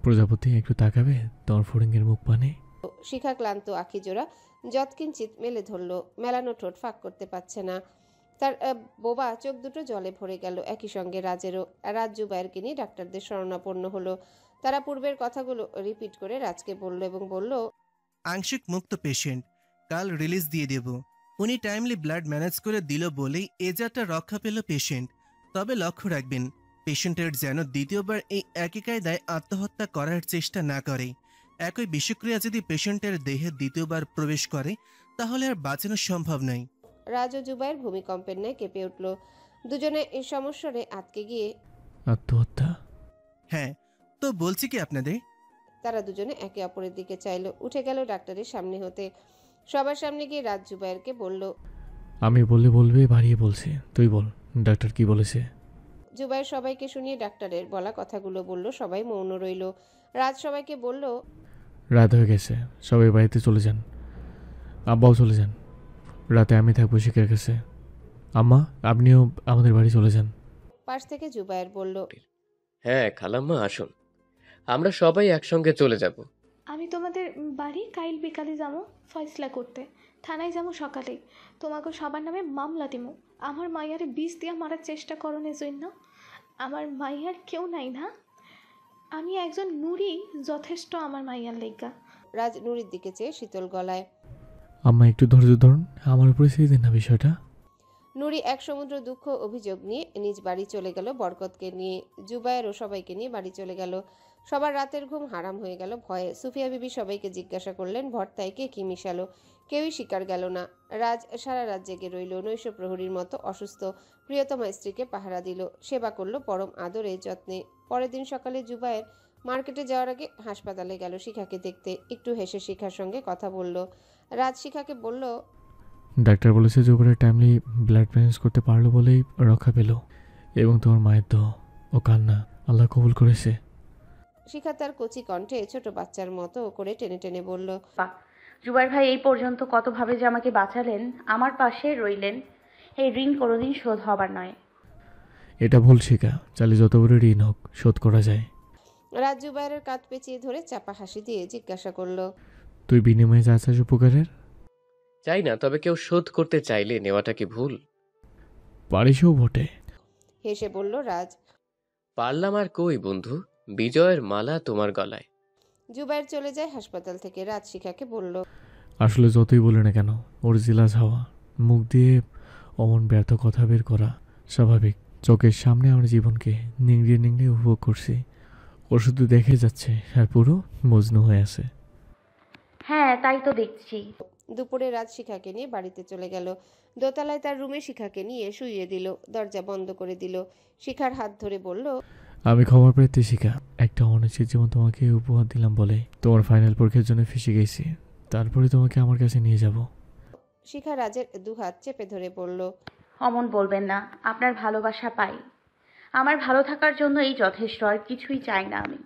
প্রজাপতি একটু তাকাবে, তোমার ফড়িংয়ের মুখ পানে। শিখা ক্লান্ত আঁখি জোড়া যৎকিঞ্চিত মেলে ধরল, মেলানো ঠোঁট ফাঁক করতে পারছে না। তার বোবা চোখ দুটো জলে ভরে গেল। একই সঙ্গে রাজেরও। রাজ জুবায়েরকে নিয়ে ডাক্তারদের শরণাপন্ন হলো। তারা পূর্বের কথাগুলো রিপিট করে রাজকে বলল এবং বলল, আংশিক মুক্ত পেশেন্ট, কাল রিলিজ দিয়ে দেব। উনি টাইমলি ব্লাড ম্যানেজ করে দিল বলেই এ যাত্রা রক্ষা পেল পেশেন্ট। তবে লক্ষ্য রাখবেন, পেশেন্টের যেন দ্বিতীয়বার এই একই কায়দায় আত্মহত্যা করার চেষ্টা না করে। একই বিষক্রিয়া যদি পেশেন্টের দেহে দ্বিতীয়বার প্রবেশ করে তাহলে আর বাঁচানো সম্ভব নয়। রাজ ও জুবায়ের ভূমিকম্পের ন্যায় কেঁপে উঠল। দুজনে এই সমস্যারে আটকে গিয়ে আত্মহত্যা? হ্যাঁ, তো বলছি কি আপনাদের। তারা দুজনে একে অপরের দিকে চাইল। উঠে গেল ডাক্তারের সামনে হতে। সবার সামনে গিয়ে রাজ জুবায়েরকে বলল, আমি বললে বলবে, বাড়িয়ে বলছে। তুই বল, ডাক্তার কি বলেছে? জুবায়ের সবাইকে শুনিয়ে ডাক্তারের বলা কথাগুলো বলল। সবাই মৌন রইল। রাজ সবাইকে বলল, রাত হয়ে গেছে, সবাই বাড়িতে চলে যান। আব্বাও চলে যান। রাতে আমি থাকবো শিখার কাছে। আম্মা, আপনিও আমাদের বাড়ি চলে যান। পাশ থেকে জুবায়ের বলল, হ্যাঁ খালাম্মা আসুন, আমরা সবাই একসঙ্গে চলে যাব। আমি তোমাদের বাড়ি কাইল বিকালে যাবো ফয়সলা করতে। থানায় যাবো সকালে। তোমাকে সবার নামে মামলা দিমু। আমার মাইয়ারে বিষ দিয়া মারার চেষ্টা করণের জন্য। আমার মাইয়ার কেউ নাই না। আমি একজন নুরি যথেষ্ট আমার মাইয়ার লেগা। রাজ নুরির দিকে চেয়ে শীতল গলায়, আম্মা একটু ধৈর্য ধরুন, আমার উপরে ছেড়ে দিন না বিষয়টা। নুরি এক সমুদ্র দুঃখ অভিযোগ নিয়ে নিজ বাড়ি চলে গেল। বরকতকে নিয়ে জুবায়ের ও সবাইকে নিয়ে বাড়ি চলে গেল। সবার রাতের ঘুম হারাম হয়ে গেল ভয়ে। সুফিয়া বিবি সবাইকে জিজ্ঞাসা করলেন, ভর্তায় কে কি মিশালো? কেউই স্বীকার গেল না। রাজ সারা রাত জেগে রইল। নৈশ প্রহরীর মতো অসুস্থ প্রিয়তমা স্ত্রীকে পাহারা দিল, সেবা করলো পরম আদরে যত্নে। পরের দিন সকালে জুবায়ের মার্কেটে যাওয়ার আগে হাসপাতালে গেল শিখাকে দেখতে। একটু হেসে শিখার সঙ্গে কথা বলল। রাজ শিখাকে বলল, ডাক্তার বলেছে যে উপরে টাইমলি ব্লাড ম্যানেজ করতে পারলো বলেই রক্ষা পেল, এবং তোমার মায়ের দোয়া ও কান্না আল্লাহ কবুল করেছে। শিখা তার কচি কণ্ঠে ছোট বাচ্চার মতো করে টেনে টেনে বলল, জুবাইর ভাই এই পর্যন্ত কতভাবে যে আমাকে বাঁচালেন, আমার পাশে রইলেন। এই ঋণ কোনোদিন শোধ হবার নয়। এটা ভুল শিখা, চাইলে যত বড় ঋণ হোক শোধ করা যায়। রাজ জুবায়ের কাঁধ পেঁচিয়ে ধরে চাপা হাসি দিয়ে জিজ্ঞাসা করল, তুই বিনিময়ে যা চাস উপকারের? চাই না, তবে কেউ শোধ করতে চাইলে নেওয়াটা কি ভুল? পারিসও বটে। হেসে বলল রাজ। পারলাম আর কই বন্ধু, বিজয়ের মালা তোমার গলায়। জুবায়ের চলে যায় হাসপাতাল থেকে। রাজ শিখাকে বলল, আসলে যতই বলে না কেন, ওর জিলাস হওয়া, মুখ দিয়ে অমন ব্যর্থ কথা বের করা স্বাভাবিক। চোখের সামনে আমার জীবনকে নিংড়িয়ে নিংড়িয়ে উপভোগ করছি। ও শুধু দেখে যাচ্ছে আর পুরো মজনু হয়ে আছে। হ্যাঁ তাই তো দেখছি। দুপুরে রাজ শিখাকে নিয়ে বাড়িতে চলে গেল। দোতলায় তার রুমে শিখাকে নিয়ে শুইয়ে দিল। দরজা বন্ধ করে দিল। শিখার হাত ধরে বলল, আমি খবর পেতে শিখা, একটা অনিশ্চিত জীবন তোমাকে উপহার দিলাম বলে তোমার ফাইনাল পরীক্ষার জন্য ফেসে গেছি। তারপরে তোমাকে আমার কাছে নিয়ে যাব। শিখা রাজের দুহাত চেপে ধরে বলল, অমন বলবেন না, আপনার ভালোবাসা পাই। আমার ভালো থাকার জন্য এই যথেষ্ট, আর কিছুই চাই না আমি।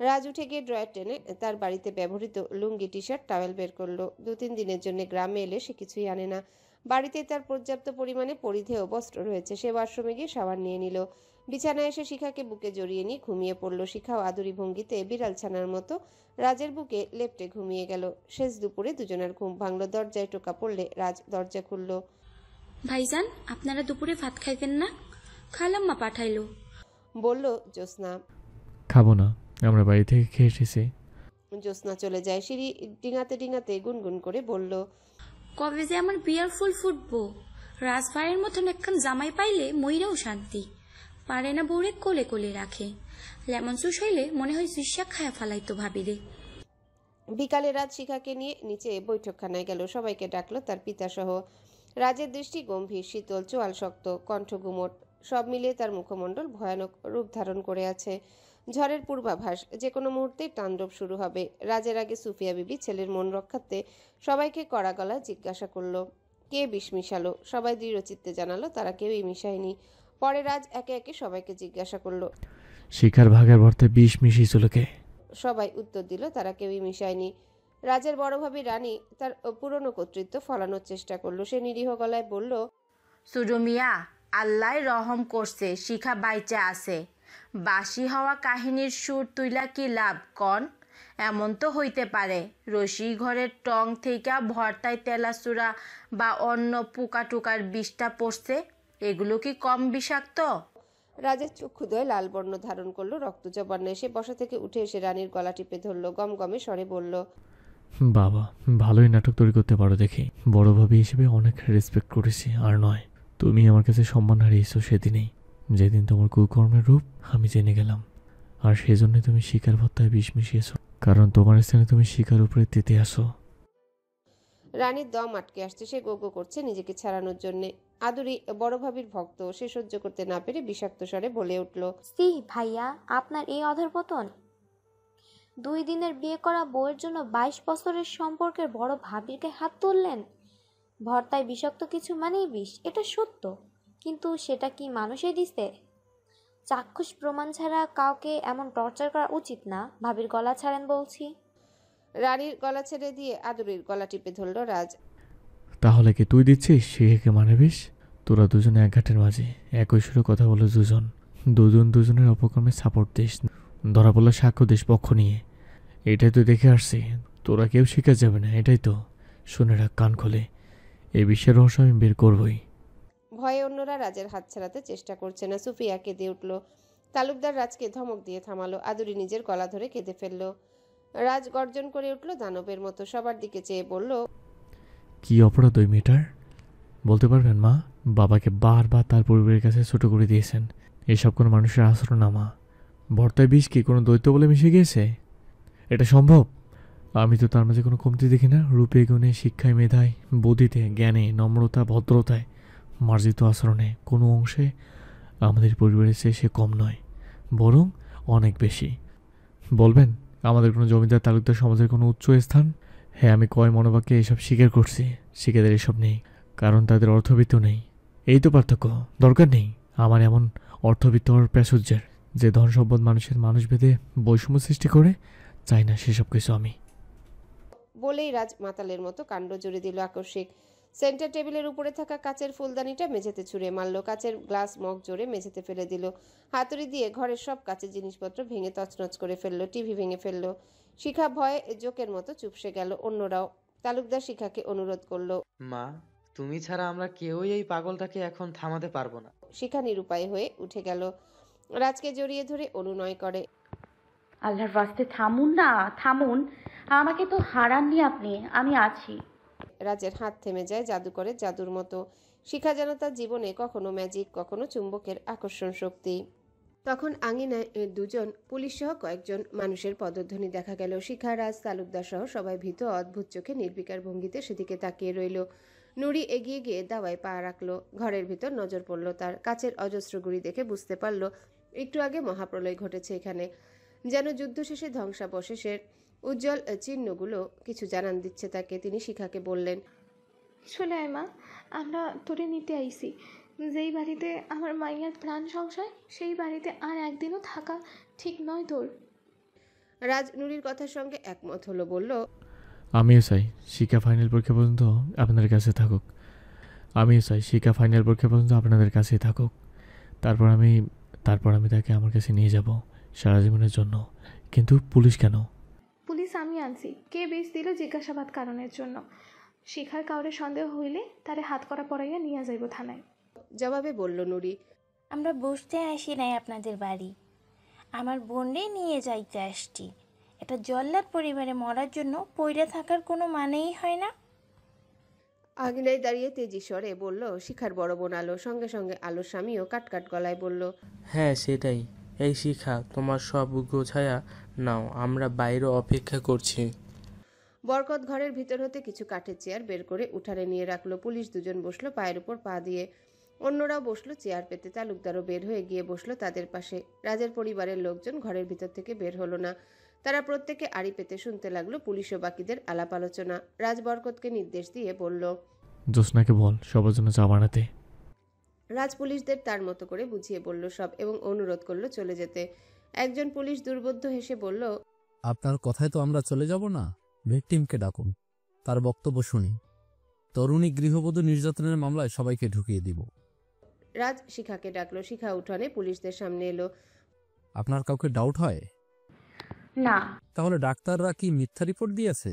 রাজ উঠে গিয়ে ড্রয়ার টেনে তার বাড়িতে ব্যবহৃত লুঙ্গি টি শার্ট টাওয়েল বের করলো। 2-3 দিনের জন্য গ্রামে এলে সে কিছুই আনে না। বাড়িতে তার পর্যাপ্ত পরিমাণে পরিধেয় বস্ত্র রয়েছে। সে ওয়াশরুমে গিয়ে শাওয়ার নিয়ে নিল। বিছানায় এসে শিখাকে বুকে জড়িয়ে নিয়ে ঘুমিয়ে পড়ল। শিখাও আদুরি ভঙ্গিতে বিড়াল ছানার মতো রাজের বুকে লেপ্টে ঘুমিয়ে গেল। শেষ দুপুরে দুজনের ঘুম ভাঙল। দরজায় টোকা পড়লে রাজ দরজা খুলল। ভাইজান, আপনারা দুপুরে ভাত খাইবেন না? খালাম্মা পাঠাইলো। বলল জ্যোৎস্না। খাবো না, আমরা বাড়ি থেকে খেয়ে এসেছি। জ্যোৎস্না চলে যায়। সিঁড়ি ডিঙাতে ডিঙাতে গুনগুন করে বলল, কবে যে আমার বিয়ার ফুল ফুটবো। রাজভাইয়ের মতন একখান জামাই পাইলে মইরাও শান্তি। পারে না বউরে কোলে কোলে রাখে। লেমন জুস হইলে মনে হয় সুইসা খায়া ফালাইতো ভাবিরে। বিকালে রাজ শিখাকে নিয়ে নিচে বৈঠকখানায় গেল। সবাইকে ডাকলো তার পিতা সহ। রাজের দৃষ্টি গম্ভীর, শীতল, চোয়াল শক্ত, কণ্ঠ গুমট। সব মিলিয়ে তার মুখমণ্ডল ভয়ানক রূপ ধারণ করে আছে। ঝড়ের পূর্বাভাস, যে কোনো মুহূর্তেই তাণ্ডব শুরু হবে। রাজের আগে সুফিয়া বিবি ছেলের মন রক্ষার্থে সবাইকে কড়া গলায় জিজ্ঞাসা করলো, কে বিষ মিশালো? সবাই দৃঢ়চিত্তে জানালো তারা কেউই মিশায়নি। পরে রাজ একে একে সবাইকে জিজ্ঞাসা করলো, শিখার ভাগের ভর্তে বিষ মিশিয়েছিল কে? সবাই উত্তর দিল তারা কেউই মিশায়নি। রাজের বড় ভাবি রানী তার পুরনো কর্তৃত্ব ফলানোর চেষ্টা করলো। সে নিরীহ গলায় বলল, সুজো মিয়া, আল্লাহ রহম করছে শিখা বাইচা আছে। বাসি হওয়া কাহিনীর সুর তুইলা কি লাভ কন? এমন তো হইতে পারে রশি ঘরের টং থেকে ভর্তায় তেলাচুরা বা অন্য পোকা টুকার বিষটা পড়ছে। এগুলো কি কম বিষাক্ত? রাজের চক্ষুদয় লাল বর্ণ ধারণ করলো, রক্ত জবান্য। সে বসা থেকে উঠে এসে রানীর গলা টিপে ধরল, গমগমে স্বরে বলল, বাবা, ভালোই নাটক তৈরি করতে পারো দেখি। বড় ভাবি হিসেবে অনেক রেসপেক্ট করেছি, আর নয় তুমি আমার কাছে সম্মান হারিয়েছো সেদিনেই, যেদিন তোমার কুকর্মের রূপ আমি জেনে গেলাম। আর সেজন্যই তুমি শিকার ভত্তায় বিষ মিশিয়েছো, কারণ তোমার স্থানে তুমি শিকার উপরে তেতে আসো। রানীর দম আটকে আসছে, সে গো গো করছে নিজেকে ছাড়ানোর জন্যে। আদুরি বড় ভাবির ভক্ত, সে সহ্য করতে না পেরে বিষাক্ত স্বরে বলে উঠল, সি ভাইয়া, আপনার এই অধঃপতন! 2 দিনের বিয়ে করা বউয়ের জন্য 22 বছরের সম্পর্কের বড় ভাবির গায়ে হাত তুললেন। ভর্তায় বিষাক্ত কিছু মানেই বিষ, এটা সত্য, কিন্তু সেটা কি মানুষই দিছে? চাক্ষুষ প্রমাণ ছাড়া কাউকে এমন টর্চার করা উচিত না। ভাবির গলা ছাড়েন বলছি। রানীর গলা ছেড়ে দিয়ে আদুরির গলা টিপে ধরল রাজ। তাহলে কি তুই দিচ্ছিস শিখেকে মানে বিষ? তোরা দুজনে এক ঘাটের মাঝে একই সুরে কথা বলে দুজনের অপকর্মে সাপোর্ট দিস, ধরা পড়লে সাক্ষ্য দিস পক্ষ নিয়ে। এটাই তো দেখে আসছি, তোরা কেউ শিখে যাবে না, এটাই তো। শুনে রাখ কান খোলে, এই বিশ্বের রহস্য আমি বের করবই। ভয়ে অন্যরা রাজের হাত ছাড়াতে চেষ্টা করছে না। সুফিয়া কেঁদে উঠল। তালুকদার রাজকে ধমক দিয়ে থামালো। আদুরি নিজের গলা ধরে কেঁদে ফেলল। রাজ গর্জন করে উঠল দানবের মতো, সবার দিকে চেয়ে বলল, কি অপরাধ ওই মেয়েটার? বলতে পারবেন মা? বাবাকে বারবার তার পরিবারের কাছে ছোট করে দিয়েছেন। এসব কোনো মানুষের আচরণ না মা। ভর্তায় বিষ কি কোনো দৈত্য বলে মিশে গিয়েছে? এটা সম্ভব? আমি তো তার মাঝে কোনো কমতি দেখি না। রূপে গুণে, শিক্ষায়, মেধায়, বুদ্ধিতে, জ্ঞানে, নম্রতা, ভদ্রতায়, মার্জিত আচরণে কোনো অংশে আমাদের পরিবারের চেয়ে সে কম নয়, বরং অনেক বেশি। বলবেন আমাদের কোনো জমিদার তালুকদার সমাজের কোনো উচ্চ স্থান? হ্যাঁ, আমি কয় মনোবাক্যে এসব স্বীকার করছি। শিখেদের এসব নেই, কারণ তাদের অর্থবিত্ত নেই। এই তো পার্থক্য। দরকার নেই আমার এমন অর্থবিত্ত হওয়ার প্রাচুর্যের, যে ধন সম্পদ মানুষভেদে বৈষম্য সৃষ্টি করে। চাই না সেসব কিছু আমি। বলেই রাজ মাতালের মতো কাণ্ড জুড়ে দিল আকস্মিক। সেন্টার টেবিলের উপরে থাকা কাচের ফুলদানিটা মেঝেতে ছুঁড়ে মারল। কাচের গ্লাস মগ জোরে মেঝেতে ফেলে দিল। হাতুড়ি দিয়ে ঘরের সব কাচের জিনিসপত্র ভেঙে তছনছ করে ফেললো। টিভি ভেঙে ফেললো। শিখা ভয়ে জোকের মতো চুপসে গেল। অন্যরাও। তালুকদার শিখাকে অনুরোধ করলো, মা, তুমি ছাড়া আমরা কেউই এই পাগলটাকে এখন থামাতে পারবো না। শিখা নিরুপায় হয়ে উঠে গেল। রাজকে জড়িয়ে ধরে অনুনয় করে, আল্লাহর বাস্তে থামুন না, থামুন। আমাকে তো হারাননি আপনি, আমি আছি। রাজের হাত থেমে যায় জাদুকরের জাদুর মতো। শিখা যেন তার জীবনে কখনো ম্যাজিক, কখনো চুম্বকের আকর্ষণ শক্তি। তখন আঙিনায় দুজন পুলিশ সহ কয়েকজন মানুষের পদধ্বনি দেখা গেল। শিখা, রাজ, তালুকদার সহ সবাই ভীত অদ্ভুত চোখে নির্বিকার ভঙ্গিতে সেদিকে তাকিয়ে রইল। নুরি এগিয়ে গিয়ে দাওয়ায় পা রাখলো। ঘরের ভিতর নজর পড়ল তার। কাচের অজস্র গুঁড়ি দেখে বুঝতে পারল একটু আগে মহাপ্রলয় ঘটেছে এখানে। যেন যুদ্ধ শেষে ধ্বংসাবশেষের উজ্জ্বল চিহ্নগুলো কিছু জানান দিচ্ছে তাকে। তিনি শিখাকে বললেন, চলে আয় মা, আমরা তোরে নিতে আইছি। যেই বাড়িতে আমার মাইয়ার প্রাণ সংশয়, সেই বাড়িতে আর একদিনও থাকা ঠিক নয় তোর। রাজ নুরির কথার সঙ্গে একমত হলো, বলল, আমিও চাই শিক্ষা ফাইনাল পরীক্ষা পর্যন্ত আপনাদের কাছে থাকুক। আপনাদের কাছেই থাকুক। তারপর আমি তাকে আমার কাছে নিয়ে যাব সারা জীবনের জন্য। কিন্তু পুলিশ কেন? পুলিশ আমি আনছি। কে বেশ দিল জিজ্ঞাসাবাদ কারণের জন্য। শিখার কাউরে সন্দেহ হইলে তারে হাত করা পড়াইয়া নিয়ে যাইব থানায়। জবাবে বলল নুরি, আমরা বসতে আসি নাই আপনাদের বাড়ি, আমার বোনরে নিয়ে যাইতে আসছি। এটা জল্লাদ পরিবারে মরার জন্য পইরা থাকার কোনো মানেই হয় না। আঙিনায় দাঁড়িয়ে তেজি স্বরে বলল শিখার বড় বোন আলো। সঙ্গে সঙ্গে আলোর স্বামীও কাটকাট গলায় বলল, হ্যাঁ সেটাই। এই শিখা, তোমার সব গোছায়া নাও, আমরা বাইরে অপেক্ষা করছি। বরকত ঘরের ভিতর হতে কিছু কাঠের চেয়ার বের করে উঠানে নিয়ে রাখলো। পুলিশ দুজন বসলো পায়ের উপর পা দিয়ে। অন্যরাও বসলো চেয়ার পেতে। তালুকদারও বের হয়ে গিয়ে বসলো তাদের পাশে। রাজের পরিবারের লোকজন ঘরের ভিতর থেকে বের হলো না। তারা প্রত্যেকে আড়ি পেতে শুনতে লাগলো পুলিশ ও বাকিদের আলাপ আলোচনা। রাজ বরকতকে নির্দেশ দিয়ে বলল, জোসনাকে বল সবার জন্য চা বানাতে। রাজ পুলিশদের তার মতো করে বুঝিয়ে বলল সব এবং অনুরোধ করলো চলে যেতে। একজন পুলিশ দুর্বোধ্য হেসে বলল, আপনার কথায় তো আমরা চলে যাব না, ভিকটিমকে ডাকুন, তার বক্তব্য শুনি। তরুণী গৃহবধূ নির্যাতনের মামলায় সবাইকে ঢুকিয়ে দিব। রাজ শিখাকে ডাকলো। শিখা উঠোনে পুলিশদের সামনে এলো। আপনার কাউকে ডাউট হয়? না। তাহলে ডাক্তাররা কি মিথ্যা রিপোর্ট দিয়েছে?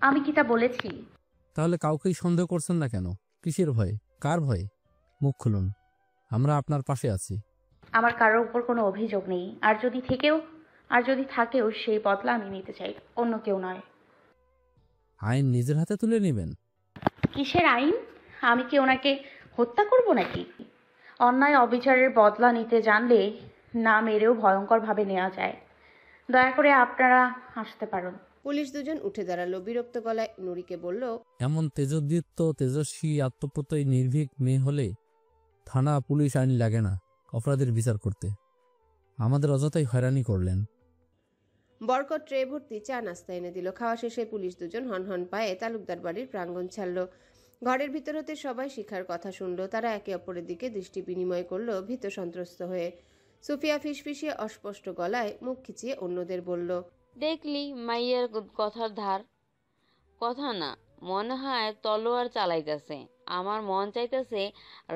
আমি কি তা বলেছি? তাহলে কাউকেই সন্দেহ করছেন না কেন? কিসের ভয়? কার ভয়? মুখ খুলুন, আমরা আপনার পাশে আছি। আমার কারোর উপর কোনো অভিযোগ নেই, আর যদি থাকেও সেই বদলা আমি নিতে চাই, অন্য কেউ নয়। আইন নিজের হাতে তুলে নেবেন? কিসের আইন? আমি কি ওনাকে হত্যা করব নাকি? অন্যায় অবিচারের বদলা নিতে জানলে না মেরেও ভয়ঙ্করভাবে নেওয়া যায়। দয়া করে আপনারা আসতে পারুন। পুলিশ দুজন উঠে দাঁড়ালো। বিরক্ত গলায় নুরিকে বলল, এমন তেজোদীপ্ত তেজস্বী আত্মপ্রত্যয়ী নির্ভীক মেয়ে হলে থানা পুলিশ আইন লাগে না অপরাধের বিচার করতে। আমাদের অযথাই হয়রানি করলেন। বরকত ট্রে ভর্তি চা নাস্তা এনে দিল। খাওয়া শেষে পুলিশ দুজন হনহন পায়ে তালুকদার বাড়ির প্রাঙ্গণ ছাড়ল। ঘরের ভিতর হতে সবাই শিখার কথা শুনল। তারা একে অপরের দিকে দৃষ্টি বিনিময় করলো ভীত সন্ত্রস্ত হয়ে। সুফিয়া ফিসফিসিয়ে অস্পষ্ট গলায় মুখ খিচিয়ে অন্যদের বলল, দেখলি মাইয়ার কথার ধার। কথা না, মনে হয় তলোয়ার চালাইতেছে। আমার মন চাইতেছে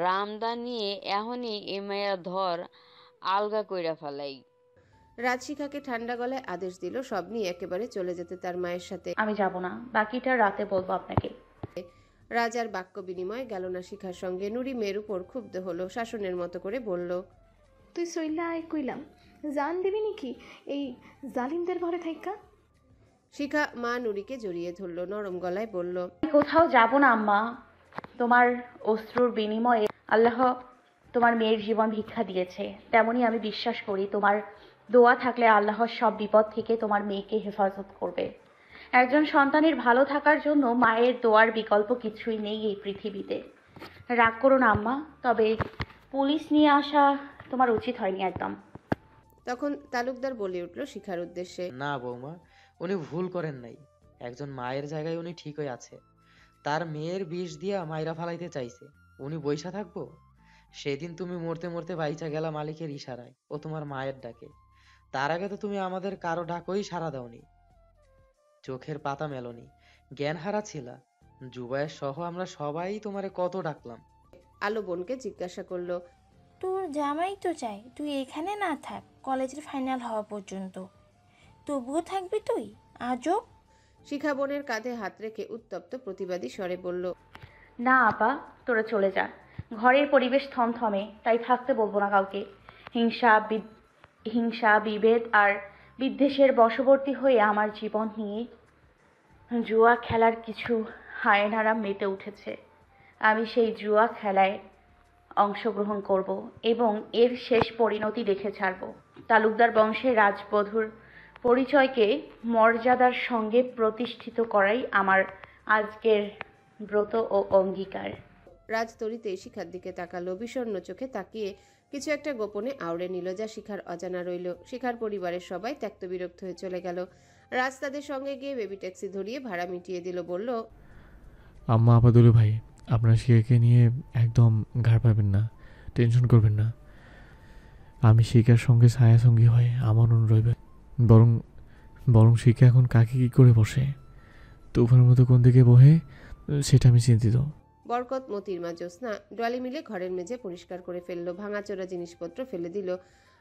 রামদা নিয়ে এখনই এ মাইয়ার ধর আলগা কইরা ফেলাই। রাজ শিখাকে ঠান্ডা গলায় আদেশ দিল সব নিয়ে একেবারে চলে যেতে তার মায়ের সাথে। আমি যাব না, বাকিটা রাতে বলবো আপনাকে। রাজ আর বাক্য বিনিময় গেল না শিখার সঙ্গে। নুরি মেয়ের উপর ক্ষুব্ধ হলো। শাসনের মতো করে বলল, তুই সইলা আয় কইলাম, জান দিবি নাকি এই জালিমদের ঘরে থাইকা? শিখা মা নুরিকে জড়িয়ে ধরল। নরম গলায় বলল, কোথাও যাব না আম্মা। তোমার অশ্রুর বিনিময়ে আল্লাহ তোমার মেয়ের জীবন ভিক্ষা দিয়েছে, তেমনি আমি বিশ্বাস করি তোমার দোয়া থাকলে আল্লাহ সব বিপদ থেকে তোমার মেয়েকে হেফাজত করবে। একজন সন্তানের ভালো থাকার জন্য মায়ের দোয়ার বিকল্প কিছুই নেই এই পৃথিবীতে। রাগ করো না আম্মা, তবে পুলিশ নিয়ে আসা তোমার উচিত হয়নি একদম। তখন তালুকদার বলে উঠল শিখার উদ্দেশ্যে, না বৌমা, উনি ভুল করেন নাই। একজন মায়ের জায়গায় উনি ঠিকই আছে। তার মেয়ের বিষ দিয়া মাইরা ফালাইতে চাইছে, উনি বইসা থাকবো? সেদিন তুমি মরতে মরতে বাইচা গেলা মালিকের ইশারায় ও তোমার মায়ের ডাকে। তার আগে তো তুমি আমাদের কারো ডাকই সাড়া দাওনি, চোখের পাতা মেলনি, জ্ঞান হারা ছিলা। জুবায়ের সহ আমরা সবাই তোমারে কত ডাকলাম। আলো বোনকে জিজ্ঞাসা করলো, তোর জামাই তো চাই তুই এখানে না থাক কলেজের ফাইনাল হওয়া পর্যন্ত, তবুও থাকবি তুই আজও? শিখা বোনের কাঁধে হাত রেখে উত্তপ্ত প্রতিবাদী স্বরে বলল, না আপা, তোরা চলে যা। ঘরের পরিবেশ থমথমে, তাই থাকতে বলবো না কাউকে। হিংসা বিভেদ আর বিদ্বেষের বশবর্তী হয়ে আমার জীবন নিয়ে জুয়া খেলার কিছু হায়নারা মেতে উঠেছে। আমি সেই জুয়া খেলায় অংশগ্রহণ করব এবং এর শেষ পরিণতি দেখে ছাড়ব। তালুকদার বংশের রাজবধূর পরিচয়কে মর্যাদার সঙ্গে প্রতিষ্ঠিত করাই আমার আজকের ব্রত ও অঙ্গীকার। রাজ তরিতে শিখার দিকে তাকালো। বিষণ্ণ চোখে তাকিয়ে কিছু একটা গোপনে আওড়ে নিল, যা শিখার অজানা রইল। শিখার পরিবারের সবাই ত্যক্ত বিরক্ত হয়ে চলে গেল। রাজ তাদের সঙ্গে গিয়ে বেবি ট্যাক্সি ধরিয়ে ভাড়া মিটিয়ে দিল। বলল, আম্মা আপা দুলু ভাই, আপনার শিখাকে নিয়ে একদম ঘাড় পাবেন না, টেনশন করবেন না। আমি শিখার সঙ্গে ছায়া সঙ্গী হয়ে আমার রইবে। বরং শিখা এখন কাকে কী করে বসে, তুফানের মতো কোন দিকে বহে, সেটা আমি চিন্তিত। বরকত, মতির মা জ্যোৎস্না ডলি মিলে ঘরের মেঝে পরিষ্কার করে ফেললো। ভাঙাচোরা জিনিসপত্র ফেলে দিল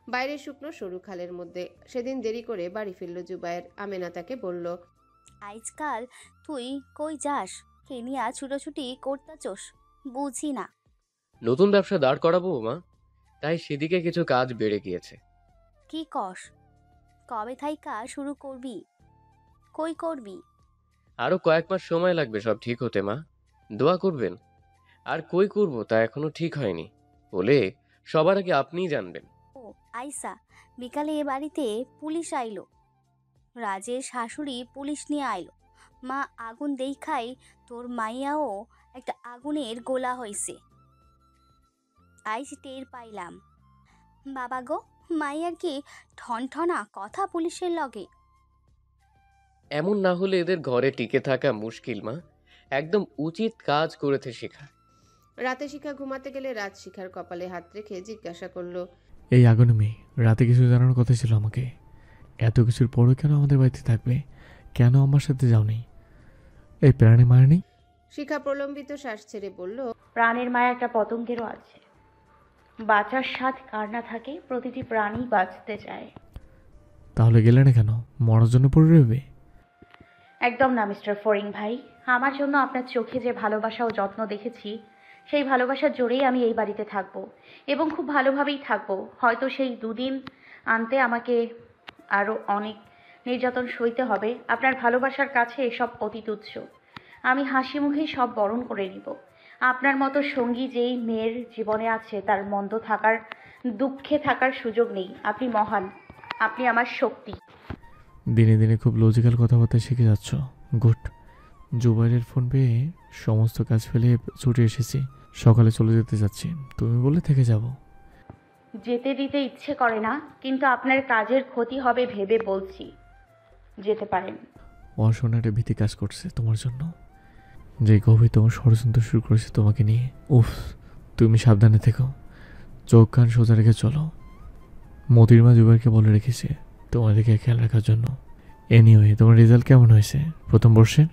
বাইরে শুকনো সরু খালের মধ্যে। সেদিন দেরি করে বাড়ি ফিরল জুবায়ের। আমেনা তাকে বলল, আজকাল তুই কই যাস, কেনিয়া ছুটোছুটি করতাচোস বুঝি না। নতুন ব্যবসা দাঁড় করাবো মা, তাই সেদিকে কিছু কাজ বেড়ে গিয়েছে। কি কস, কবে থাইকা শুরু করবি, কই করবি? আরো কয়েক মাস সময় লাগবে সব ঠিক হতে মা, দোয়া করবেন। আর কই করবো তা এখনো ঠিক হয়নি বলে সবার আগে আপনিই জানবেন। ও আইসা, বিকালে এ বাড়িতে পুলিশ আইলো, রাজের শাশুড়ি পুলিশ নিয়ে আইলো। মা আগুন দেখাই তোর মাইয়াও একটা আগুনের গোলা হইছে, আইস টের পাইলাম। বাবা গো, মাইয়ার কি ঠনঠনা কথা পুলিশের লগে? এমন না হলে এদের ঘরে টিকে থাকা মুশকিল মা, একদম উচিত কাজ করেছে শিখা। রাতে শিখা ঘুমাতে গেলে রাজ শিখার কপালে হাত রেখে জিজ্ঞাসা করলো, এই আগুনে মেয়ে রাতে কিছু জানানোর কথা ছিল আমাকে, এত কিছুর পরও কেন আমাদের বাড়িতে থাকবে? কেন আমার সাথে যাওনি? এই প্রাণে মারেনি? শিখা প্রলম্বিত শ্বাস ছেড়ে বলল, প্রাণের মায়া একটা পতঙ্গেরও আছে। বাঁচার স্বাদ কার না থাকে, প্রতিটি প্রাণী বাঁচতে চায়। তাহলে গেলে না কেন? মরার জন্য পড়ে রইবে? একদম না মিস্টার ফরিং ভাই, আমার জন্য আপনার চোখে যে ভালোবাসা ও যত্ন দেখেছি, সেই ভালোবাসার জোরেই আমি এই বাড়িতে থাকবো এবং খুব ভালোভাবেই থাকবো। হয়তো সেই দুদিন আনতে আমাকে আরও অনেক নির্যাতন সইতে হবে। আপনার ভালোবাসার কাছে এসব অতি তুচ্ছ। আমি হাসি মুখেই সব বরণ করে নিব। আপনার মতো সঙ্গী যেই মেয়ের জীবনে আছে তার মন্দ থাকার, দুঃখে থাকার সুযোগ নেই। আপনি মহান, আপনি আমার শক্তি। দিনে দিনে খুব লজিক্যাল কথাবার্তা শিখে যাচ্ছ। গুড। জুবাইরের ফোন পেয়ে সমস্ত কাজ ফেলে ছুটে এসেছি। সকালে চলে যেতে যাচ্ছি, তুমি বললে থেকে যাব। যেতে দিতে ইচ্ছে করে না, কিন্তু আপনার কাজের ক্ষতি হবে ভেবে বলছি, যেতে পারেন। অশোনারে ভীতি কাজ করছে তোমার জন্য। যে গভীর তোমার ষড়যন্ত্র শুরু করেছে তোমাকে নিয়ে। উফ, তুমি সাবধানে থেকো, চোখ কান সোজা রেখে চলো। মতির মা জুবাইরকে বলে রেখেছে তোমার দিকে খেয়াল রাখার জন্য। এনিওয়ে, তোমার রেজাল্ট কেমন হয়েছে প্রথম বর্ষের?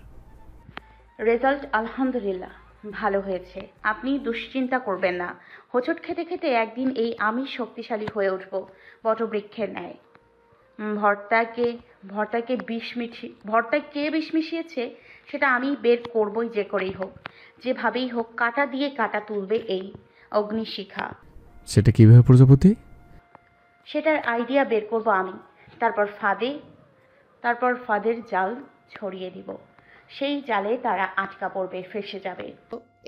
রেজাল্ট আলহামদুলিল্লাহ ভালো হয়েছে। আপনি দুশ্চিন্তা করবেন না। হোঁচট খেতে খেতে একদিন এই আমি শক্তিশালী হয়ে উঠব, বটবৃক্ষের ন্যায়। ভর্তাকে কে বিষ মিশিয়েছে সেটা আমি বের করবই, যে করেই হোক, যেভাবেই হোক। কাঁটা দিয়ে কাঁটা তুলবে এই অগ্নিশিখা। সেটা কিভাবে প্রজাপতি? সেটার আইডিয়া বের করব আমি। তারপর ফাঁদের জাল ছড়িয়ে দিব। সেই জালে তারা আটকা পড়বে, ফেসে যাবে।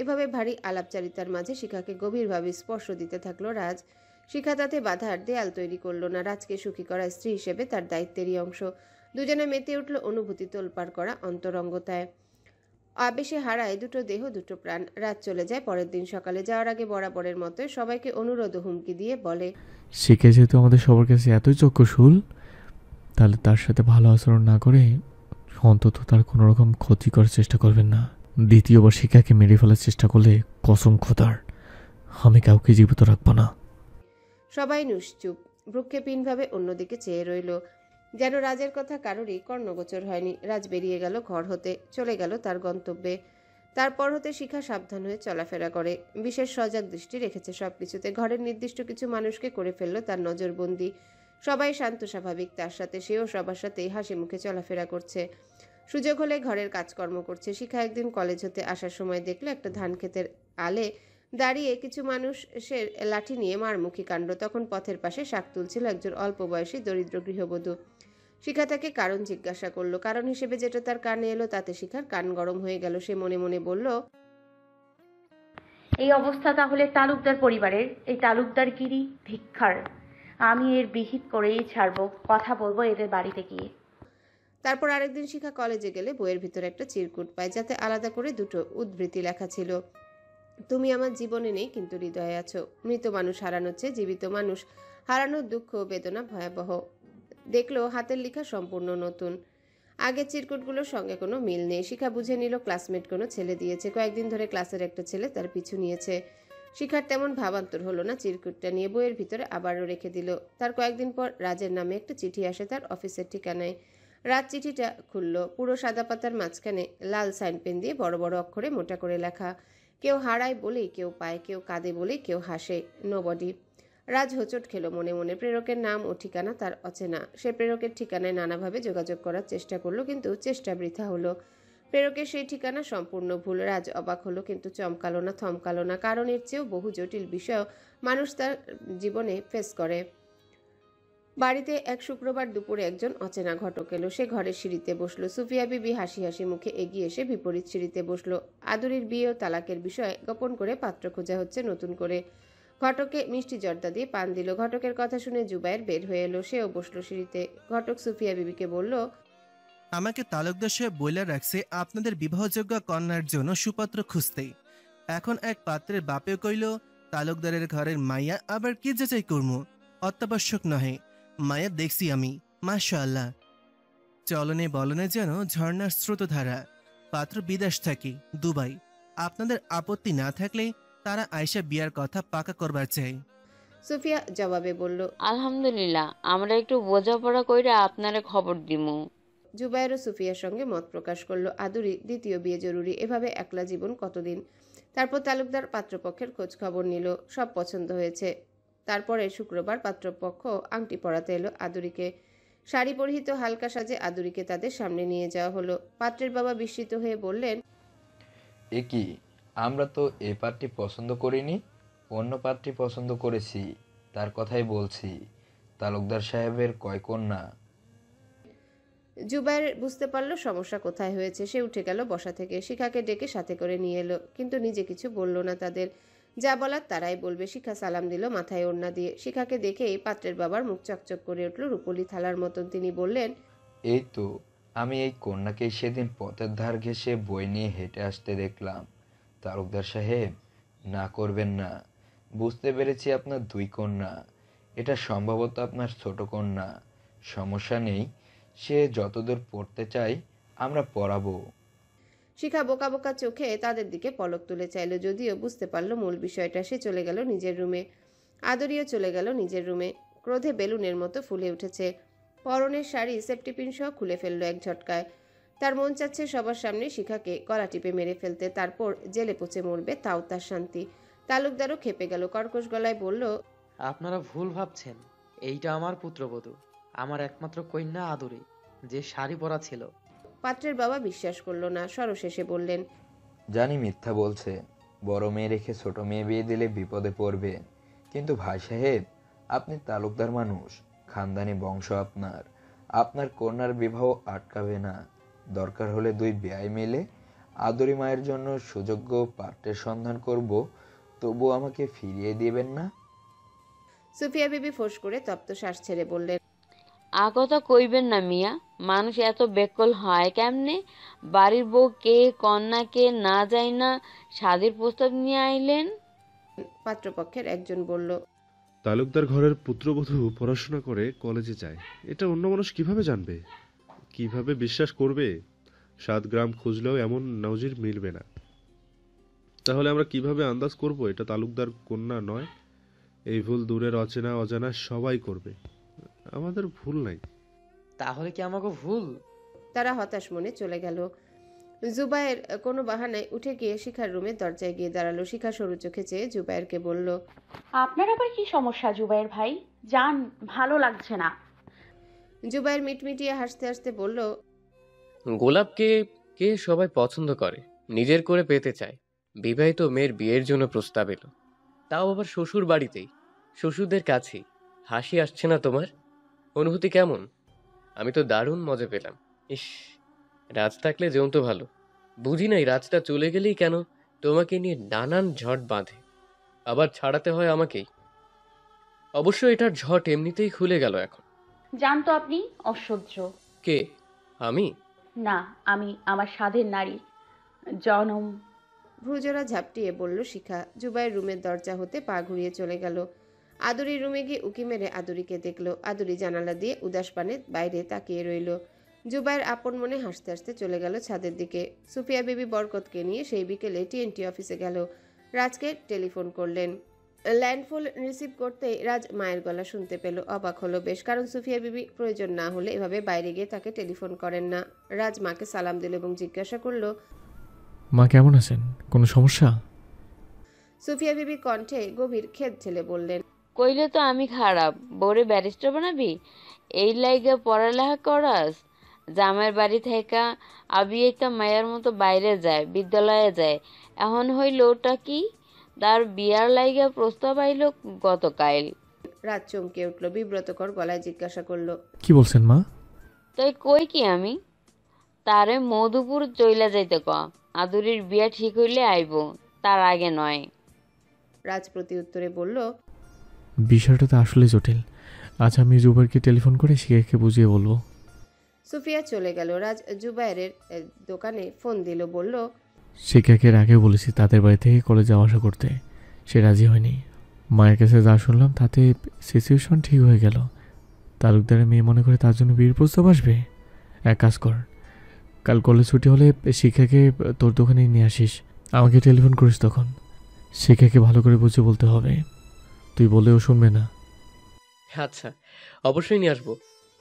এভাবে ভারী আলাপচারিতার মাঝে শিখাকে গভীরভাবে স্পর্শ দিতে থাকলো রাজ। শিখা তাতে বাধার দেয়াল তৈরি করলো না। রাজকে সুখী করা স্ত্রী হিসেবে তার দায়িত্বেরই অংশ। দুজনে মেতে উঠল অনুভূতি তোলপাড় করা অন্তরঙ্গতায়। আবেশে হারায় দুটো দেহ দুটো প্রাণ। রাত চলে যায়। পরের দিন সকালে যাওয়ার আগে বরাবরের মতো সবাইকে অনুরোধ ও হুমকি দিয়ে বলে, শিখে যেহেতু আমাদের সবার কাছে এতই চক্ষুশূল, তাহলে তার সাথে ভালো আচরণ না করে অন্তত তার কোনো রকম ক্ষতি করার চেষ্টা করবেন না। দ্বিতীয়বার শিখাকে মেরে ফেলার চেষ্টা করলে কসম খোদার আমি কাউকে জীবিত রাখবো না। সবাই নিশ্চুপ, ভ্রুক্ষেপহীনভাবে অন্যদিকে চেয়ে রইল, যেন রাজের কথা কারোরই কর্ণগোচর হয়নি। রাজ বেরিয়ে গেল ঘর হতে, চলে গেল তার গন্তব্যে। তারপর হতে শিখা সাবধান হয়ে চলাফেরা করে, বিশেষ সজাগ দৃষ্টি রেখেছে সবকিছুতে। ঘরের নির্দিষ্ট কিছু মানুষকে করে ফেলল তার নজরবন্দি। সবাই শান্ত স্বাভাবিক তার সাথে, সেও সবার সাথেই হাসি মুখে চলাফেরা করছে। সুযোগ হলে ঘরের কাজকর্ম করছে। শিখা একদিন কলেজ হতে আসার সময় দেখলো একটা ধান ক্ষেতের আলে দাঁড়িয়ে কিছু মানুষ সে লাঠি নিয়ে মারমুখী কাণ্ড। তখন পথের পাশে শাক তুলছিল একজন অল্প বয়সী দরিদ্র গৃহবধূ। শিখা তাকে কারণ জিজ্ঞাসা করলো। কারণ হিসেবে যেটা তার কানে এলো তাতে শিখার কান গরম হয়ে গেল। সে মনে মনে বলল, এই অবস্থা তাহলে তালুকদার পরিবারের। এই তালুকদারগিরি ধিক্কার। আমি এর বিহিত করেই ছাড়বো। কথা বলবো এদের বাড়িতে গিয়ে। তারপর আরেকদিন শিখা কলেজে গেলে বইয়ের ভিতরে একটা চিরকুট পায়, যাতে আলাদা করে দুটো উদ্ধৃতি লেখা ছিল। তুমি আমার জীবনে নেই, কিন্তু হৃদয়ে আছো। মৃত মানুষ হারানোর চেয়ে জীবিত মানুষ হারানোর দুঃখ ও বেদনা ভয়াবহ। দেখলো হাতের লেখা সম্পূর্ণ নতুন। আগের চিরকুটগুলোর সঙ্গে কোনো মিল নেই। শিখা বুঝে নিল ক্লাসমেট কোনো ছেলে দিয়েছে। কয়েকদিন ধরে ক্লাসের একটা ছেলে তার পিছু নিয়েছে। শিখার তেমন ভাবান্তর হলো না। চিরকুটটা নিয়ে বইয়ের ভিতরে আবারও রেখে দিল। তার কয়েকদিন পর রাজের নামে একটা চিঠি আসে তার অফিসের ঠিকানায়। রাজ চিঠিটা খুলল। পুরো সাদা পাতার মাঝখানে লাল সাইন পেন দিয়ে বড় বড় অক্ষরে মোটা করে লেখা, কেউ হারায় বলেই কেউ পায়, কেউ কাঁদে বলেই কেউ হাসে, নোবডি। রাজ হোঁচট খেলো মনে মনে। প্রেরকের নাম ও ঠিকানা তার অচেনা। সে প্রেরকের ঠিকানায় নানাভাবে যোগাযোগ করার চেষ্টা করলো, কিন্তু চেষ্টা বৃথা হলো। প্রেরকের সেই ঠিকানা সম্পূর্ণ ভুল। রাজ অবাক হলো, কিন্তু চমকালো না, থমকালো না। কারণ এর চেয়েও বহু জটিল বিষয় মানুষ তার জীবনে ফেস করে। বাড়িতে এক শুক্রবার দুপুরে একজন অচেনা ঘটক এলো। সে ঘরের সিঁড়িতে বসলো। সুফিয়া বিবি হাসি হাসি মুখে এগিয়ে এসে বিপরীত সিঁড়িতে বসলো। আদুরির বিয়ে ও তালাকের বিষয়ে গোপন করে পাত্র খোঁজা হচ্ছে নতুন করে। ঘটককে মিষ্টি জর্দা দিয়ে পান দিল। ঘটকের কথা শুনে জুবায়ের বের হয়ে এলো। সেও বসলো সিঁড়িতে। ঘটক সুফিয়া বিবিকে বলল, আমাকে তালুকদার সাহেব বইলা রাখছে আপনাদের বিবাহযোগ্য কন্যার জন্য সুপাত্র খুঁজতেই। এখন এক পাত্রের বাপেও কইল তালুকদারের ঘরের মাইয়া আবার কি যাচাই করবো? অত্যাবশ্যক নহে, মায়া দেখছি আমি, মাশাআল্লাহ। চলনে বলনে যেন ঝর্ণার স্রোতধারা। পাত্র বিদেশ থাকি, দুবাই। আপনাদের আপত্তি না থাকলে তারা আয়সা বিয়ার কথা পাকা করবার চাই। সুফিয়া জবাবে বলল, আলহামদুলিল্লাহ, আমরা একটু বোঝাপড়া কইরা আপনারে খবর দিমু। জুবায়েরও সুফিয়ার সঙ্গে মত প্রকাশ করলো। আদুরি দ্বিতীয় বিয়ে জরুরি। এভাবে একলা জীবন কতদিন? তারপর তালুকদার পাত্রপক্ষের খোঁজ খবর নিল, সব পছন্দ হয়েছে। তারপরে শুক্রবার পাত্রপক্ষ আংটি পরাতে এলো আদুরিকে। শাড়ি পরিহিত হালকা সাজে আদুরিকে তাদের সামনে নিয়ে যাওয়া হলো। পাত্রের বাবা বিস্মিত হয়ে বললেন, এ কি, আমরা তো এ পাত্রটি পছন্দ করিনি, অন্য পাত্রটি পছন্দ করেছি। তার কথাই বলছি, তালুকদার সাহেবের কয় কন্যা। জুবায়ের বুঝতে পারলো সমস্যা কোথায় হয়েছে। সে উঠে গেল বসা থেকে, শিখাকে ডেকে সাথে করে নিয়ে এলো, কিন্তু নিজে কিছু বলল না তাদের। যা বলার তারাই বলবে। শিখা সালাম দিল মাথায় ওড়না দিয়ে। শিখাকে দেখেই পাত্রের বাবার মুখ চকচক করে উঠল রূপলি থালার মতন। তিনি বললেন, এই তো, আমি এই কন্যাকে সেদিন পথের ধার ঘেঁষে বই নিয়ে হেঁটে আসতে দেখলাম। তালুকদার সাহেব, না করবেন না। বুঝতে পেরেছি আপনার 2 কন্যা। এটা সম্ভবত আপনার ছোট কন্যা। সমস্যা নেই, সে যতদূর পড়তে চায় আমরা পড়াবো। শিখা বোকা বোকা চোখে তাদের দিকে পলক তুলে চাইল, যদিও বুঝতে পারল মূল বিষয়টা। সে চলে গেল নিজের রুমে। আদরিও চলে গেল নিজের রুমে। ক্রোধে বেলুনের মতো ফুলে উঠেছে। পরনের শাড়ি সেফটিপিন সহ খুলে ফেলল এক ঝটকায়। তার মন চাচ্ছে সবার সামনে শিখাকে গলা টিপে মেরে ফেলতে, তারপর জেলে পচে মরবে, তাও তার শান্তি। তালুকদারও খেপে গেল, কর্কশ গলায় বলল, আপনারা ভুল ভাবছেন। এইটা আমার পুত্রবধূ, আমার একমাত্র কন্যা আদুরি, যে শাড়ি পরা ছিল। পাত্রের বাবা বিশ্বাস করল না, সরশেষে বললেন, জানি মিথ্যা বলছে। বড় মেয়ে রেখে ছোট মেয়ে বিয়ে দিলে বিপদে পড়বে। কিন্তু ভাই সাহেব, আপনি তালুকদার মানুষ, খানদানি বংশ আপনার। আপনার কন্যার বিবাহ আটকাবে না। দরকার হলে 2 বেয়াই মিলে আদরি মায়ের জন্য সুযোগ্য পাত্রের সন্ধান করব, তবু আমাকে ফিরিয়ে দিবেন না? সুফিয়া বিবি ফোঁস করে তপ্ত শ্বাস ছেড়ে বললেন, কথা কইবেন না মিয়া, মানুষ এত বেকল হয় কেমনে? বাড়ির বউ কে কন্যা কে না যায় না স্বাদের প্রস্তাব নিয়ে আইলেন। পাত্রপক্ষের একজন বলল, তালুকদার ঘরের পুত্রবধূ পড়াশোনা করে কলেজে যায়, এটা অন্য মানুষ কিভাবে জানবে, কিভাবে বিশ্বাস করবে? 7 গ্রাম খুঁজলেও এমন নজির মিলবে না। তাহলে আমরা কিভাবে আন্দাজ করব এটা তালুকদার কন্যা নয়? এই ভুল দূরের অচেনা অজানা সবাই করবে, আমাদের ভুল নাই। তাহলে কি আমাকে ভুল? তারা হতাশ মনে চলে গেল। জুবায়ের কোনো বাহানায় উঠে গিয়ে শিখার রুমের দরজায় গিয়ে দাঁড়ালো। শিখা সরু চোখে চেয়ে জুবায়েরকে বলল, আপনার আবার কি সমস্যা জুবায়ের ভাই? যান, ভালো লাগছে না। জুবায়ের মিটমিটিয়ে হাসতে হাসতে বলল, গোলাপকে কে সবাই পছন্দ করে, নিজের করে পেতে চায়। বিবাহিত মেয়ের বিয়ের জন্য প্রস্তাব এলো, তাও আবার শ্বশুর বাড়িতেই, শ্বশুরদের কাছেই। হাসি আসছে না তোমার? অনুভূতি কেমন? আমি তো দারুণ মজা পেলাম। ইস, রাজ থাকলে জমতো ভালো। বুঝি নাই রাজটা চলে গেলেই কেন তোমাকে নিয়ে নানান ঝট বাঁধে, আবার ছাড়াতে হয় আমাকেই। অবশ্য এটার ঝট এমনিতেই খুলে গেল এখন। যান তো আপনি, অসহ্য। কে? আমি? না, আমি আমার স্বাধীন নারী জনম। ভ্রুজোড়া ঝাপটিয়ে বলল শিখা। জুবাইয়ের রুমের দরজা হতে পা ঘুরিয়ে চলে গেল। আদুরির রুমে গিয়ে উকি মেরে আদুরিকে দেখলো। আদুরি জানালা দিয়ে উদাস পানে বাইরে তাকিয়ে রইল। জুবাইর আপন মনে হাসতে হাসতে চলে গেল ছাদের দিকে। সুফিয়া বিবি বরকতকে নিয়ে সেই বিকেলে টিএনটি অফিসে গেল। রাজকে টেলিফোন করলেন। ল্যান্ডফোন রিসিভ করতেই রাজ মায়ের গলা শুনতে পেল। অবাক হলো বেশ, কারণ সুফিয়া বিবি প্রয়োজন না হলে এভাবে বাইরে গিয়ে তাকে টেলিফোন করেন না। রাজ মাকে সালাম দিল এবং জিজ্ঞাসা করলো, মা কেমন আছেন? কোনো সমস্যা? সুফিয়া বিবি কণ্ঠে গভীর খেদ ঠেলে বললেন, কইলে তো আমি খারাপ, বউরে ব্যারিস্টার বানাবি? এই লাইগা পড়ালেখা করাস? জামাইয়ের বাড়ি থেকে আবি একটা মায়ের মতো বাইরে যায়, বিদ্যালয়ে যায়। এখন হইল ওটা কি? তার বিয়ার লাইগা প্রস্তাব আইলো গতকাল। রাত চমকে উঠল, বিব্রতকর গলায় জিজ্ঞাসা করলো, কি বলছেন মা? তাই কই কি আমি? তারে মধুপুর চইলা যাইতে ক, আদুরির বিয়া ঠিক হইলে আইব, তার আগে নয়। রাজ প্রতি উত্তরে বলল, বিষয়টা তো আসলে জটিল। আজ আমি জুবাইরকে টেলিফোন করে শিখাকে বুঝিয়ে বলবো। সুফিয়া চলে গেল। রাজ জুবাইরের দোকানে ফোন দিল, বলল, শিখাকে আগে বলেছি তাদের বাড়ি থেকে কলেজে যাওয়া আসা করতে, সে রাজি হয়নি। মায়ের কাছে যা শুনলাম তাতে সিচুয়েশন ঠিক হয়ে গেল। তালুকদারের মেয়ে মনে করে তার জন্য বিয়ের প্রস্তাব আসবে। এক কাজ কর, কাল কলেজ ছুটি হলে শিখাকে তোর দোকানে নিয়ে আসিস, আমাকে টেলিফোন করিস। তখন শিখাকে ভালো করে বুঝে বলতে হবে, তুই বলেও শুনবে না। আচ্ছা, অবশ্যই নিয়ে আসবো,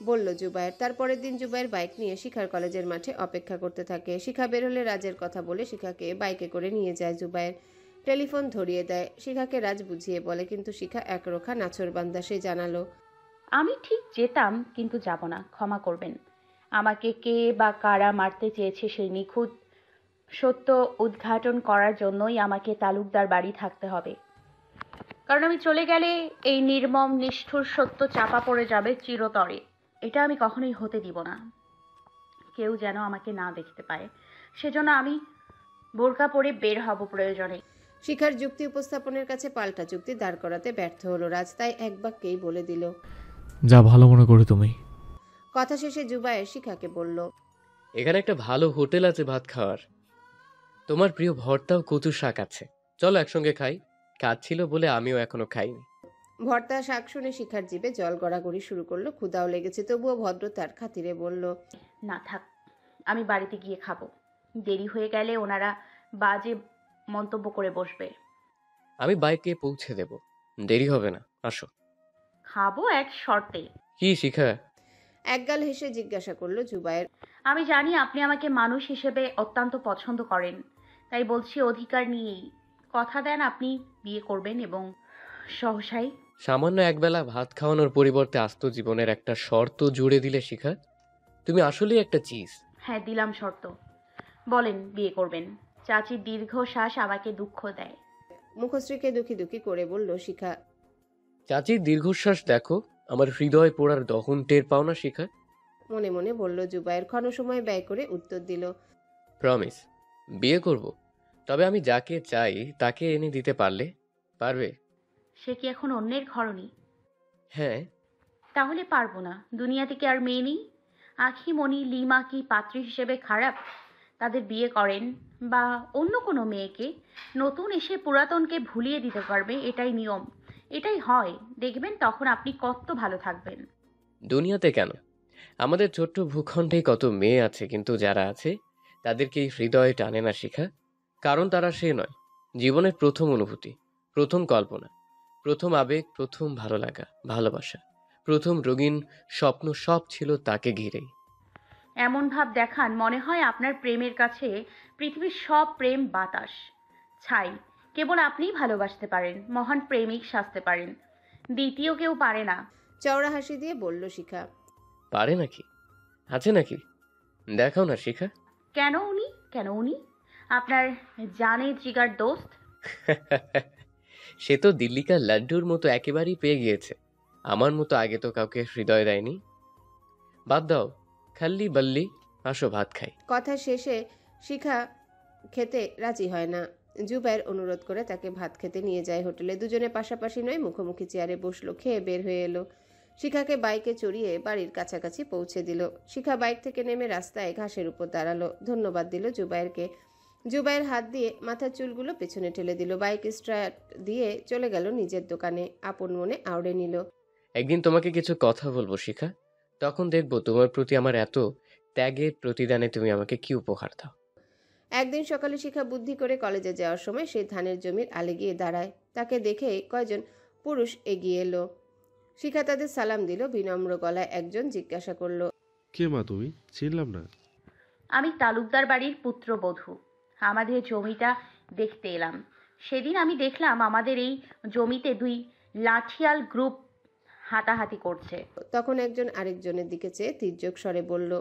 বলল জুবায়ের। তারপরের দিন জুবায়ের বাইক নিয়ে শিখার কলেজের মাঠে অপেক্ষা করতে থাকে। শিখা বের হলে রাজের কথা বলে শিখাকে বাইকে করে নিয়ে যায় জুবায়ের। টেলিফোন ধরিয়ে দেয়। শিখাকে রাজ বুঝিয়ে বলে, কিন্তু শিখা একরোখা নাছোড়বান্দা। সে জানালো, আমি ঠিক যেতাম, কিন্তু যাব না, ক্ষমা করবেন। আমাকে কে বা কারা মারতে চেয়েছে সেই নিখুঁত সত্য উদ্ঘাটন করার জন্যই আমাকে তালুকদার বাড়ি থাকতে হবে। কারণ আমি চলে গেলে এই নির্মম নিষ্ঠুর সত্য চাপা পড়ে যাবে চিরতরে। এটা আমি কখনোই হতে দিব না। কেউ যেন আমাকে না দেখতে পায়, সেজন্য আমি বোরকা পরে বের হব প্রয়োজনে। শিখার যুক্তি উপস্থাপনের কাছে পাল্টা যুক্তি দাঁড় করাতে ব্যর্থ হলো রাজ, তাই এক বাক্যেই বলে দিল, যা ভালো মনে করো তুমি। কথা শেষে জুবায়ের শিখাকে বলল, এখানে একটা ভালো হোটেল আছে ভাত খাওয়ার, তোমার প্রিয় ভর্তাও কচু শাক আছে, চলো একসঙ্গে খাই। কাজ ছিল বলে আমিও এখনো খাইনি। ভর্তা শাক শুনে শিখার জিভে জল গড়াগড়ি শুরু করলো। ক্ষুধাও লেগেছে, তবুও ভদ্রতার খাতিরে বলল, না থাক, আমি বাড়িতে গিয়ে খাবো। দেরি হয়ে গেলে ওনারা বাজে মন্তব্য করে বসবে। আমি বাইকে পৌঁছে দেব, দেরি হবে না, আসো। খাবো এক শর্তে। কি শিখা? একগাল হেসে জিজ্ঞাসা করলো জুবায়ের। আমি জানি আপনি আমাকে মানুষ হিসেবে অত্যন্ত পছন্দ করেন, তাই বলছি অধিকার নিয়েই। কথা দেন আপনি বিয়ে করবেন এবং সহসাই। সামান্য একবেলা ভাত খাওয়ানোর পরিবর্তে আস্ত জীবনের একটা শর্ত জুড়ে দিলে শিখা, তুমি আসলেই একটা চিজ। হ্যাঁ, দিলাম শর্ত। বলেন বিয়ে করবেন। চাচির দীর্ঘশ্বাস আমাকে দুঃখ দেয়। মুখশ্রীকে দুঃখী দুঃখী করে বলল শিখা। চাচির দীর্ঘশ্বাস দেখো, আমার হৃদয় পোড়ার দহন টের পাও না শিখা? মনে মনে বলল জুবায়ের। ক্ষণ সময় ব্যয় করে উত্তর দিল, প্রমিস, বিয়ে করব, তবে আমি যাকে চাই তাকে এনে দিতে পারলে। পারবে? সে কি এখন অন্যের ঘরণী? হ্যাঁ। তাহলে পারবো না। দুনিয়াতে কি আর মেয়ে নেই? আখি মনি লিমা কি পাত্রী হিসেবে খারাপ? তাদের বিয়ে করেন, বা অন্য কোনো মেয়েকে। নতুন এসে পুরাতনকে ভুলিয়ে দিতে পারবে, এটাই নিয়ম, এটাই হয়। দেখবেন তখন আপনি কত ভালো থাকবেন। দুনিয়াতে কেন, আমাদের ছোট্ট ভূখণ্ডেই কত মেয়ে আছে, কিন্তু যারা আছে তাদেরকে হৃদয়ে টানে না শিখা। কারণ তারা সে নয়। জীবনের প্রথম অনুভূতি, প্রথম কল্পনা, প্রথম আবেগ, প্রথম ভালো লাগা, ভালোবাসা, প্রথম রঙিন স্বপ্ন সব ছিল তাকে ঘিরেই। এমন ভাব দেখান মনে হয় আপনার প্রেমের কাছে পৃথিবীর সব প্রেম বাতাস, ছাই। কেবল আপনিই ভালোবাসতে পারেন, মহান প্রেমিক সাজতে পারেন, দ্বিতীয় কেউ পারে না। চওড়া হাসি দিয়ে বলল শিখা। পারে নাকি? আছে নাকি? দেখাও না শিখা। কেন উনি আপনার জানে জিগার দোস্ত? সে তো দিল্লিকার লাড্ডুর মতো একেবারেই পেয়ে গিয়েছে। আমার মতো আগে তো কাউকে হৃদয় দেয়নি। বাদ দাও, খাল্লি বাল্লি, আসো ভাত খাই। কথা শেষে শিখা খেতে রাজি হয় না। জুবায়ের অনুরোধ করে তাকে ভাত খেতে নিয়ে যায় হোটেলে। দুজনে পাশাপাশি নয়, মুখোমুখি চেয়ারে বসলো। খেয়ে বের হয়ে এলো। শিখাকে বাইকে চড়িয়ে বাড়ির কাছাকাছি পৌঁছে দিল। শিখা বাইক থেকে নেমে রাস্তায় ঘাসের উপর দাঁড়ালো। ধন্যবাদ দিল জুবায়েরকে। জুবায়ের হাত দিয়ে মাথার চুলগুলো পেছনে ঠেলে দিল। বাইক স্টার্ট দিয়ে চলে গেল নিজের দোকানে। আপন মনে আওড়ে নিল, একদিন তোমাকে কিছু কথা বলবো শিখা, তখন দেখবো তোমার প্রতি আমার এত ত্যাগের প্রতিদানে তুমি আমাকে কি উপহার দাও। একদিন সকালে শিখা বুদ্ধি করে কলেজে যাওয়ার সময় সে ধানের জমির আলে গিয়ে দাঁড়ায়। তাকে দেখে কয়জন পুরুষ এগিয়ে এলো। শিখা তাদের সালাম দিল। বিনম্র গলায় একজন জিজ্ঞাসা করলো, কে মা তুমি? চিনলাম না। আমি তালুকদার বাড়ির পুত্রবধূ। আমাদের জমিটা দেখতে এলাম। সেদিন আমি দেখলাম আমাদের এই জমিতে দুই লাঠিয়াল গ্রুপ হাতাহাতি করছে। তখন একজন আরেকজনের দিকে চেয়ে তির্যক স্বরে বলল,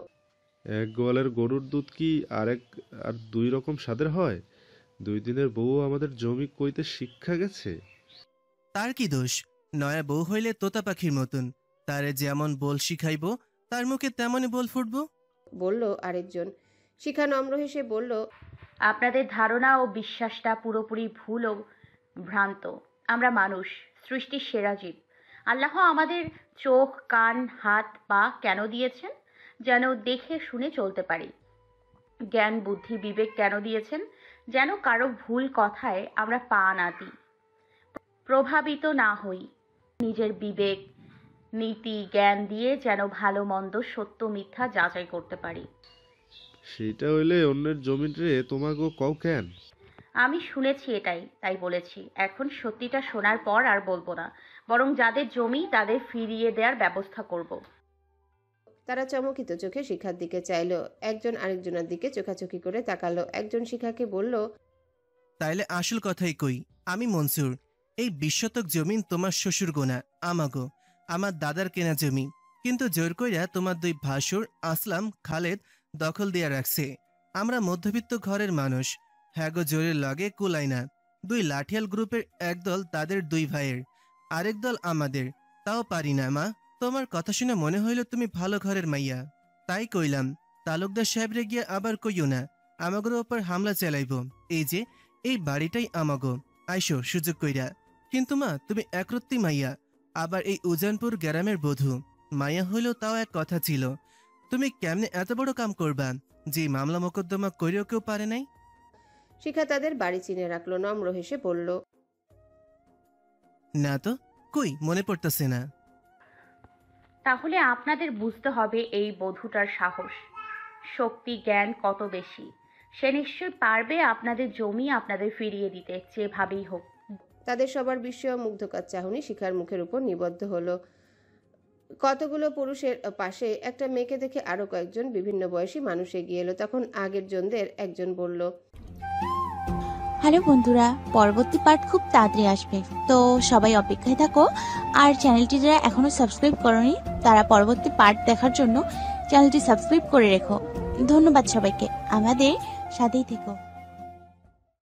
এক গোয়ালের গরুর দুধ কি আর দুই রকম স্বাদের হয়? 2 দিনের বউ আমাদের জমি কইতে শিক্ষা গেছে। তার কি দোষ? নয়া বউ হইলে তোতা পাখির মতন, তারে যেমন বল শিখাইব তার মুখে তেমনই বল ফুটবো, বলল আরেকজন। শিখা নম্র হেসে বলল, আপনাদের ধারণা ও বিশ্বাসটা পুরোপুরি ভুল ও ভ্রান্ত। আমরা মানুষ, সৃষ্টির সেরা জীব। আল্লাহ আমাদের চোখ, কান, হাত, পা কেন দিয়েছেন? যেন দেখে শুনে চলতে পারি। জ্ঞান, বুদ্ধি, বিবেক কেন দিয়েছেন? যেন কারো ভুল কথায় আমরা পা না দিই, প্রভাবিত না হই। নিজের বিবেক, নীতি, জ্ঞান দিয়ে যেন ভালো মন্দ, সত্য মিথ্যা যাচাই করতে পারি। সেটা হইলে অন্যের জমিন রে তোমাকে কও কেন? আমি শুনেছি এটাই, তাই বলেছি। এখন সত্যিটা শোনার পর আর বলবো না, বরং যাদের জমি তাদের ফিরিয়ে দেওয়ার ব্যবস্থা করব। তারা চমকিত চোখে শিখার দিকে চাইলো। একজন আরেকজনের দিকে চোখাচোখি করে তাকালো। একজন শিখাকে বলল, তাইলে আসল কথাই কই, আমি মনসুর। এই 20 শতক জমিন তোমার শ্বশুর গোনা, আমাগো, আমার দাদার কেনা জমি। কিন্তু জোর কইরা তোমার 2 ভাসুর আসলাম খালেদ দখল দিয়া রাখছে। আমরা মধ্যবিত্ত ঘরের মানুষ, হ্যাগো জোরের লগে কুলাই না। 2 লাঠিয়াল গ্রুপের একদল তাদের 2 ভাইয়ের, আরেক দল আমাদের। তাও পারি না মা। তোমার কথা শুনে মনে হইল তুমি ভালো ঘরের মাইয়া, তাই কইলাম তালুকদার সাহেবরে গিয়ে আবার কইও না আমাগোর ওপর হামলা চালাইব। এই যে এই বাড়িটাই আমাগো, আইসো সুযোগ কইরা। কিন্তু মা তুমি একরত্তি মাইয়া, আবার এই উজানপুর গ্রামের বধূ। মাইয়া হইলেও তাও এক কথা ছিল, তুমি কেমনে এত বড় কাম করবা যে মামলা মোকদ্দমা কইরেও কেউ পারে নাই? শিখা তাদের বাড়ি চিনে রাখলো, নম্র হেসে বলল, না তো, কই মনে পড়তেছে না। তাহলে আপনাদের বুঝতে হবে এই বধূটার সাহস, শক্তি, জ্ঞান কত বেশি। সে নিশ্চয় পারবে আপনাদের জমি আপনাদের ফিরিয়ে দিতে, যেভাবেই হোক। তাদের সবার বিস্ময় মুগ্ধকার চাহনি শিখার মুখের উপর নিবদ্ধ হলো। কতগুলো পুরুষের পাশে একটা মেয়েকে দেখে আরো কয়েকজন বিভিন্ন বয়সী মানুষ এগিয়ে এলো। তখন আগের জনদের একজন বলল, হ্যালো বন্ধুরা, পরবর্তী পার্ট খুব তাড়াতাড়ি আসবে, তো সবাই অপেক্ষায় থাকো। আর চ্যানেলটি যারা এখনো সাবস্ক্রাইব করোনি তারা পরবর্তী পার্ট দেখার জন্য চ্যানেলটি সাবস্ক্রাইব করে রেখো। ধন্যবাদ সবাইকে, আমাদের সাথেই থেকো।